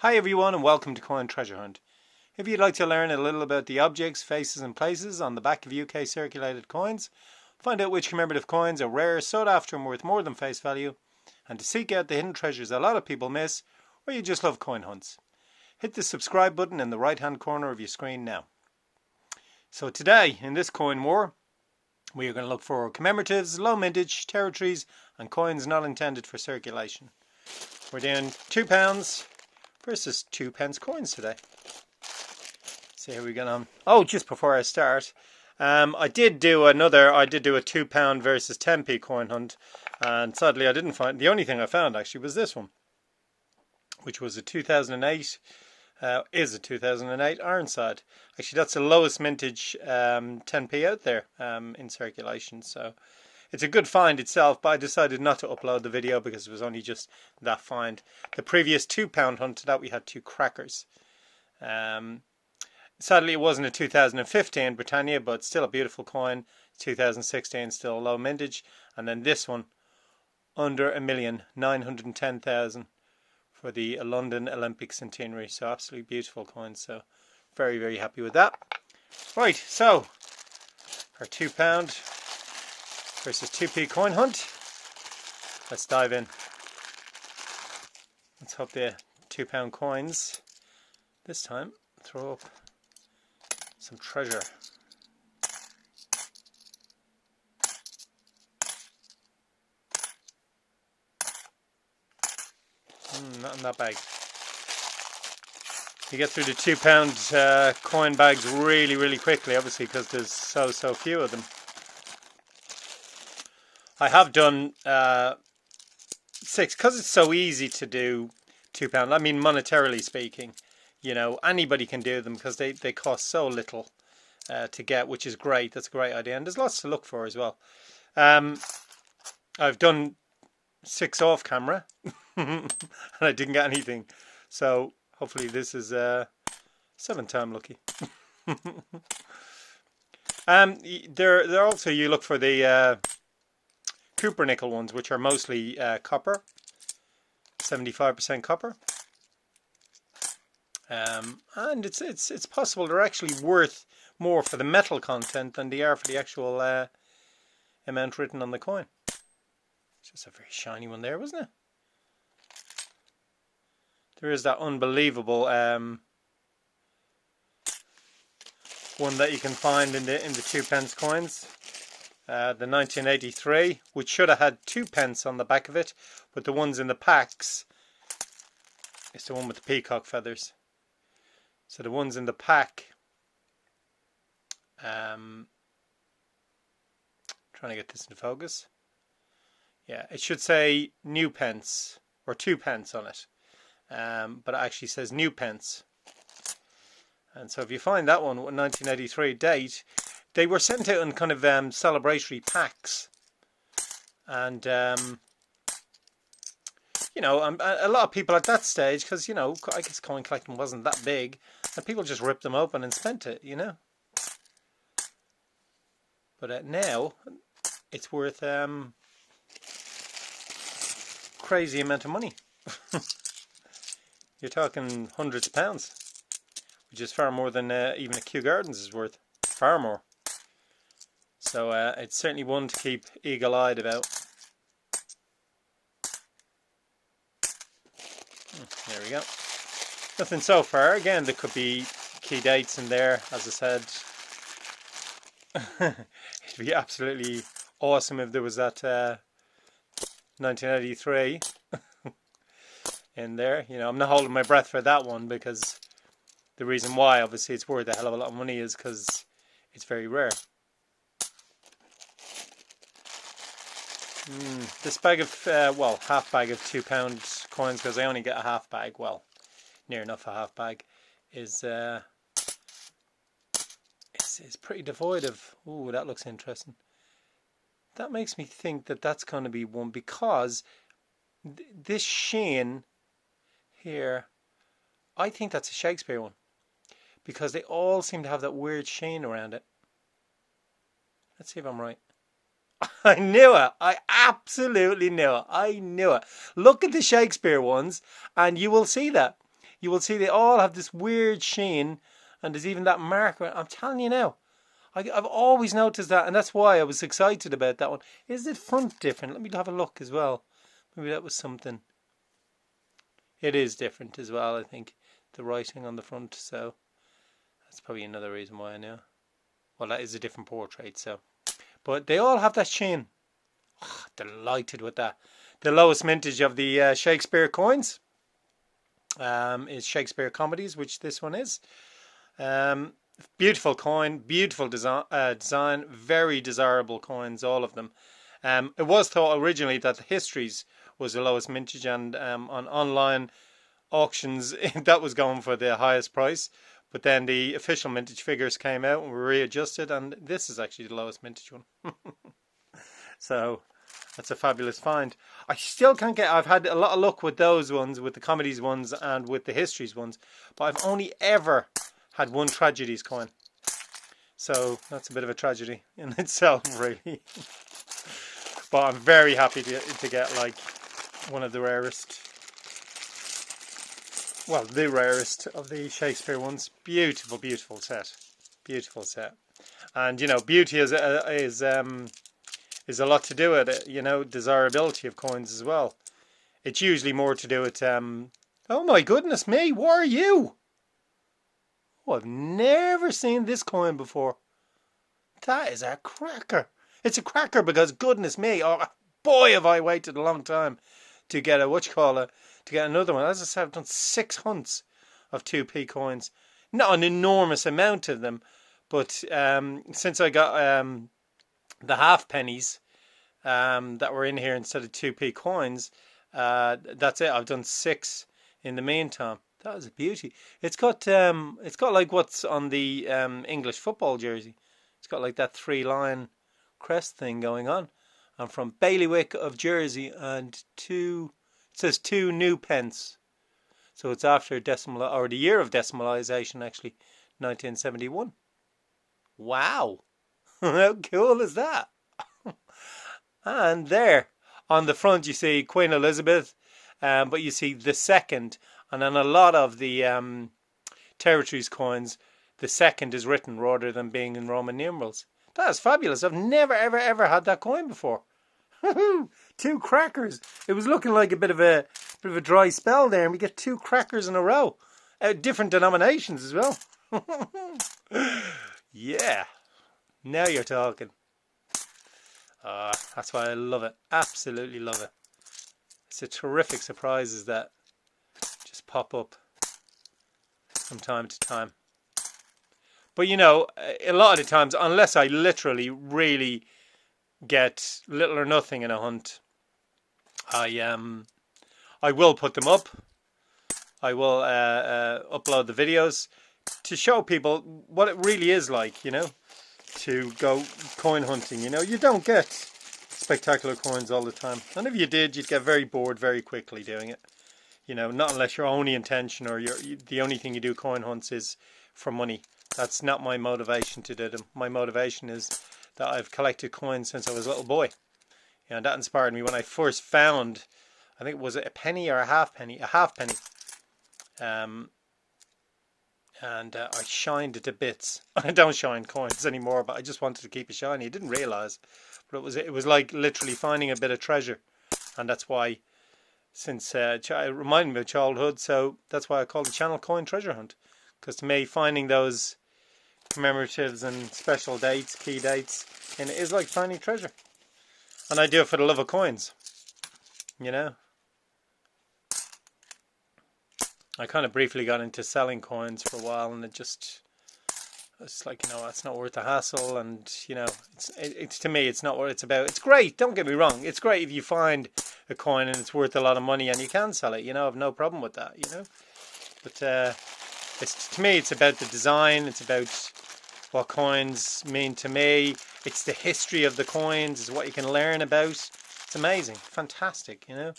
Hi everyone and welcome to Coin Treasure Hunt. If you'd like to learn a little about the objects, faces and places on the back of UK circulated coins, find out which commemorative coins are rare, sought after and worth more than face value, and to seek out the hidden treasures a lot of people miss, or you just love coin hunts, hit the subscribe button in the right hand corner of your screen now. So today in this coin war, we are going to look for commemoratives, low mintage, territories and coins not intended for circulation. We're doing £2 versus 2p coins today. See how we get on. Oh, just before I start, I did do a £2 versus 10p coin hunt, and sadly I didn't find, the only thing I found actually was this one, which was a 2008, is a 2008 Ironside. Actually that's the lowest mintage 10p out there in circulation, so it's a good find itself, but I decided not to upload the video because it was only just that find. The previous £2 hunt, to that we had two crackers. Sadly it wasn't a 2015 Britannia, but still a beautiful coin. 2016, still low mintage. And then this one, under 1,910,000 for the London Olympic Centenary. So absolutely beautiful coin. So very, very happy with that. Right, so our £2 versus 2p coin hunt. Let's dive in. Let's hope the £2 coins this time throw up some treasure. Not in that bag. You get through the £2 coin bags really, really quickly, obviously, because there's so few of them. I have done 6 because it's so easy to do £2. I mean, monetarily speaking, you know, anybody can do them because they cost so little to get, which is great. That's a great idea, and there's lots to look for as well. I've done 6 off camera and I didn't get anything, so hopefully this is 7th time lucky. There also you look for the Cooper nickel ones, which are mostly copper, 75% copper, and it's possible they're actually worth more for the metal content than they are for the actual amount written on the coin. It's just a very shiny one there, wasn't it? There is that unbelievable one that you can find in the 2p coins. The 1983, which should have had 2p on the back of it, but the ones in the packs, it's the one with the peacock feathers. So the ones in the pack, trying to get this into focus. Yeah, it should say new pence or 2p on it, but it actually says new pence. And so if you find that one, 1983 date, they were sent out in kind of celebratory packs, and you know, a lot of people at that stage, because you know, I guess coin collecting wasn't that big, and people just ripped them open and spent it, you know. But now it's worth crazy amount of money. You're talking hundreds of pounds, which is far more than even a Kew Gardens is worth. Far more. So it's certainly one to keep eagle-eyed about. There we go. Nothing so far. Again, there could be key dates in there, as I said. It'd be absolutely awesome if there was that 1983 in there. You know, I'm not holding my breath for that one, because the reason why, obviously, it's worth a hell of a lot of money is because it's very rare. This bag of, well, half bag of £2 coins, because I only get a half bag, well, near enough a half bag, is pretty devoid of, ooh, that looks interesting. That makes me think that that's going to be one, because this sheen here, I think that's a Shakespeare one, because they all seem to have that weird sheen around it. Let's see if I'm right. I knew it. I absolutely knew it. I knew it. Look at the Shakespeare ones and you will see that. you will see they all have this weird sheen, and there's even that marker. I'm telling you now, I've always noticed that, and that's why I was excited about that one. Is the front different? Let me have a look as well. Maybe that was something. It is different as well, I think. The writing on the front, so that's probably another reason why I know. Well, that is a different portrait, so. But they all have that sheen. Oh, delighted with that. The lowest mintage of the Shakespeare coins is Shakespeare Comedies, which this one is. Beautiful coin, beautiful design, very desirable coins, all of them. It was thought originally that the Histories was the lowest mintage, and on online auctions that was going for the highest price. But then the official mintage figures came out and were readjusted, and this is actually the lowest mintage one. So that's a fabulous find. I still can't get. I've had a lot of luck with those ones, with the Comedies ones and with the Histories ones, but I've only ever had one Tragedies coin. So that's a bit of a tragedy in itself, really. But I'm very happy to get like one of the rarest. Well, the rarest of the Shakespeare ones. Beautiful, beautiful set. Beautiful set. And you know, beauty is a lot to do with it. You know, desirability of coins as well. It's usually more to do with oh my goodness me, what are you? Oh, I've never seen this coin before. That is a cracker. It's a cracker because goodness me, oh boy, have I waited a long time to get to get another one. As I said, I've done 6 hunts of 2p coins. Not an enormous amount of them, but since I got the half pennies that were in here instead of 2p coins, that's it. I've done 6 in the meantime. That is a beauty. It's got like what's on the English football jersey. It's got like that 3-line crest thing going on. I'm from Bailiwick of Jersey, and it says 2 new pence. So it's after the year of decimalisation, actually, 1971. Wow, how cool is that? And there on the front you see Queen Elizabeth, but you see the second, and on a lot of the territories coins, the second is written rather than being in Roman numerals. That's fabulous. I've never ever had that coin before. 2 crackers. It was looking like a bit of a dry spell there, and we get 2 crackers in a row. Different denominations as well. Yeah. Now you're talking. That's why I love it. Absolutely love it. It's a terrific surprises that just pop up from time to time. But you know, a lot of the times, unless I literally really get little or nothing in a hunt, I will put them up. I will upload the videos to show people what it really is like, you know, to go coin hunting. You know, you don't get spectacular coins all the time, and if you did, you'd get very bored very quickly doing it. You know, not unless your only intention or the only thing you do coin hunts is for money. That's not my motivation to do them. My motivation is that I've collected coins since I was a little boy. And that inspired me when I first found, I think, was it a penny or a half penny? A half penny. And I shined it to bits. I don't shine coins anymore, but I just wanted to keep it shiny. I didn't realise. But it was like literally finding a bit of treasure. And that's why, since it reminded me of childhood, so that's why I call the channel Coin Treasure Hunt. Because to me, finding those commemoratives and special dates, key dates, and it is like finding treasure. And I do it for the love of coins, you know. I kind of briefly got into selling coins for a while, and it's like, you know, it's not worth the hassle, and you know, it's to me, it's not what it's about. It's great, don't get me wrong, it's great if you find a coin and it's worth a lot of money and you can sell it, you know, I've no problem with that, you know. But to me, it's about the design, it's about what coins mean to me, it's the history of the coins, it's what you can learn about. It's amazing, fantastic, you know.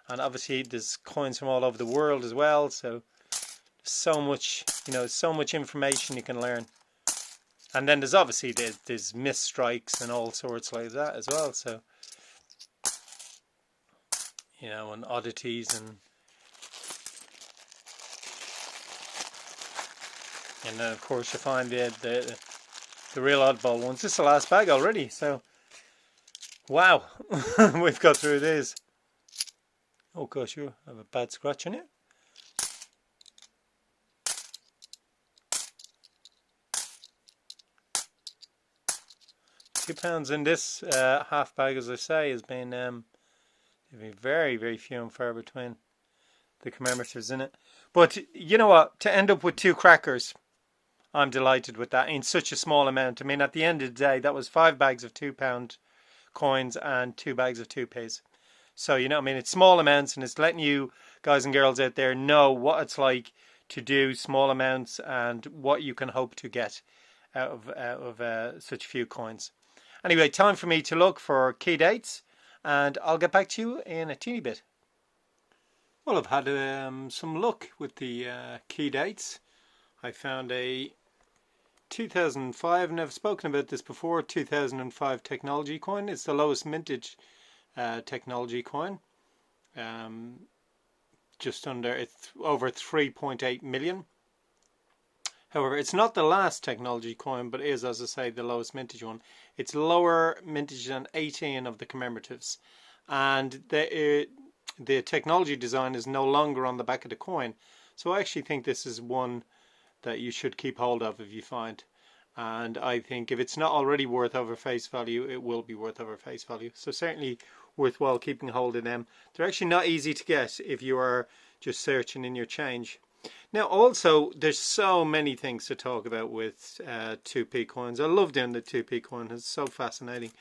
And obviously there's coins from all over the world as well, so there's so much, you know, so much information you can learn. And then there's obviously there's misstrikes and all sorts like that as well, so, you know, and oddities and And then of course you find the real oddball ones. This is the last bag already, so wow. We've got through this. Oh gosh, you have a bad scratch on it. £2 in this half bag, as I say, has been very, very few and far between, the commemoratives in it. But you know what? To end up with 2 crackers, I'm delighted with that in such a small amount. I mean, at the end of the day, that was 5 bags of £2 coins and 2 bags of 2p's. So, you know, I mean, it's small amounts, and it's letting you guys and girls out there know what it's like to do small amounts and what you can hope to get out of such few coins. Anyway, time for me to look for key dates, and I'll get back to you in a teeny bit. Well, I've had some luck with the key dates. I found a 2005, and I've spoken about this before, 2005 technology coin. It's the lowest mintage technology coin. Just under, it's over 3.8 million. However, it's not the last technology coin, but is, as I say, the lowest mintage one. It's lower mintage than 18 of the commemoratives. And the technology design is no longer on the back of the coin. So I actually think this is one that you should keep hold of if you find. And I think if it's not already worth over face value, it will be worth over face value. So certainly worthwhile keeping hold of them. They're actually not easy to get if you are just searching in your change. Now also, there's so many things to talk about with 2p coins. I love doing the 2p coin. It's so fascinating.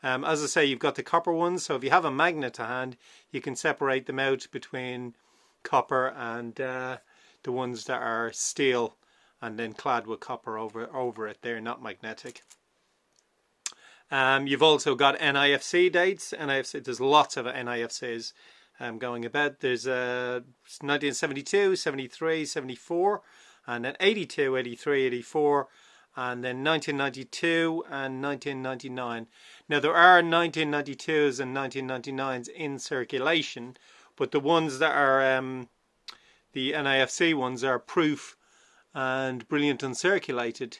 As I say, you've got the copper ones. So if you have a magnet to hand, you can separate them out between copper and the ones that are steel and then clad with copper over it. They're not magnetic. You've also got NIFC dates. NIFC, there's lots of NIFCs going about. There's 1972, 73, 74, and then 82, 83, 84, and then 1992 and 1999. Now there are 1992s and 1999s in circulation, but the ones that are the NIFC ones are proof and brilliant uncirculated.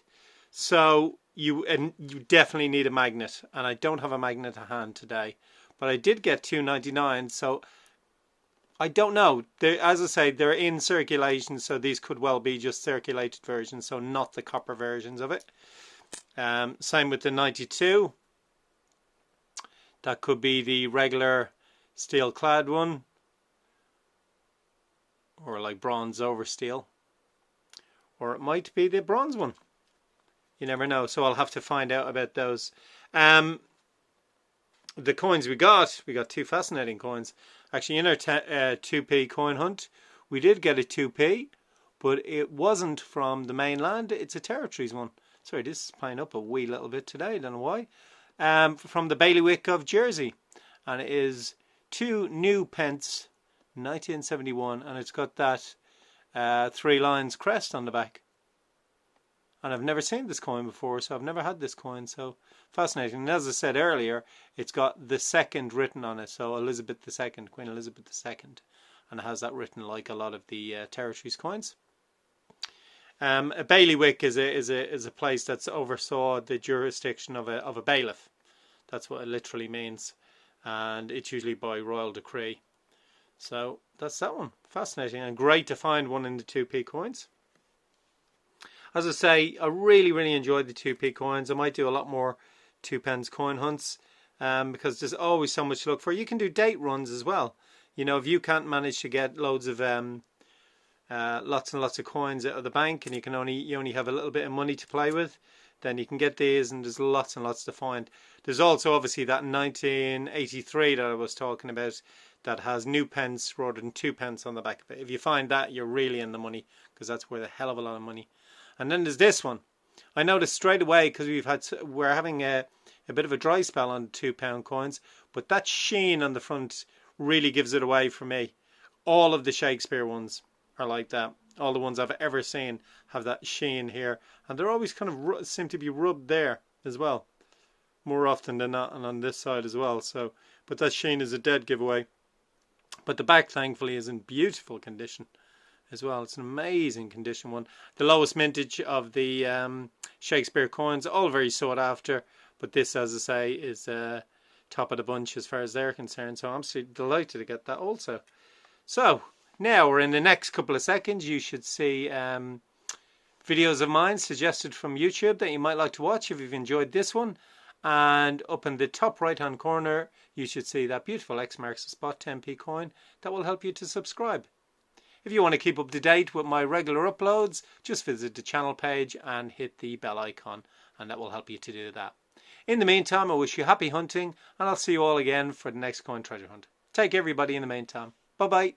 So you definitely need a magnet, and I don't have a magnet to hand today, but I did get 299. So I don't know. As I say, they're in circulation, so these could well be just circulated versions, so not the copper versions of it. Same with the 92. That could be the regular steel clad one, or like bronze over steel, or it might be the bronze one. You never know, so I'll have to find out about those. The coins we got 2 fascinating coins. Actually, in our 2p coin hunt, we did get a 2p, but it wasn't from the mainland. It's a territories one. Sorry, this is playing up a wee little bit today. I don't know why. From the bailiwick of Jersey, and it is 2 new pence, 1971, and it's got that 3 lines crest on the back. And I've never seen this coin before, so I've never had this coin, so fascinating. And as I said earlier, it's got the second written on it, so Elizabeth II, Queen Elizabeth II, and it has that written like a lot of the territories coins. A bailiwick is a place that's oversaw the jurisdiction of a bailiff. That's what it literally means, and it's usually by royal decree. So that's that one. Fascinating, and great to find one in the 2p coins. As I say, I really enjoyed the 2p coins. I might do a lot more 2p coin hunts because there's always so much to look for. You can do date runs as well. You know, if you can't manage to get loads of lots and lots of coins out of the bank, and you only have a little bit of money to play with, then you can get these, and there's lots and lots to find. There's also obviously that 1983 that I was talking about that has new pence rather than 2p on the back of it. If you find that, you're really in the money, because that's worth a hell of a lot of money. And then there's this one. I noticed straight away, because we're having a bit of a dry spell on £2 coins, but that sheen on the front really gives it away for me. All of the Shakespeare ones are like that. All the ones I've ever seen have that sheen here, and they're always kind of seem to be rubbed there as well, more often than not, and on this side as well. So, but that sheen is a dead giveaway. But the back, thankfully, is in beautiful condition. as well. It's an amazing condition one. The lowest mintage of the Shakespeare coins, all very sought after. But this, as I say, is top of the bunch as far as they're concerned. So I'm absolutely delighted to get that also. So now we're in the next couple of seconds. You should see videos of mine suggested from YouTube that you might like to watch if you've enjoyed this one. And up in the top right hand corner you should see that beautiful X marks the spot 10p coin that will help you to subscribe. If you want to keep up to date with my regular uploads, just visit the channel page and hit the bell icon, and that will help you to do that. In the meantime, I wish you happy hunting, and I'll see you all again for the next coin treasure hunt. Take care everybody in the meantime. Bye bye.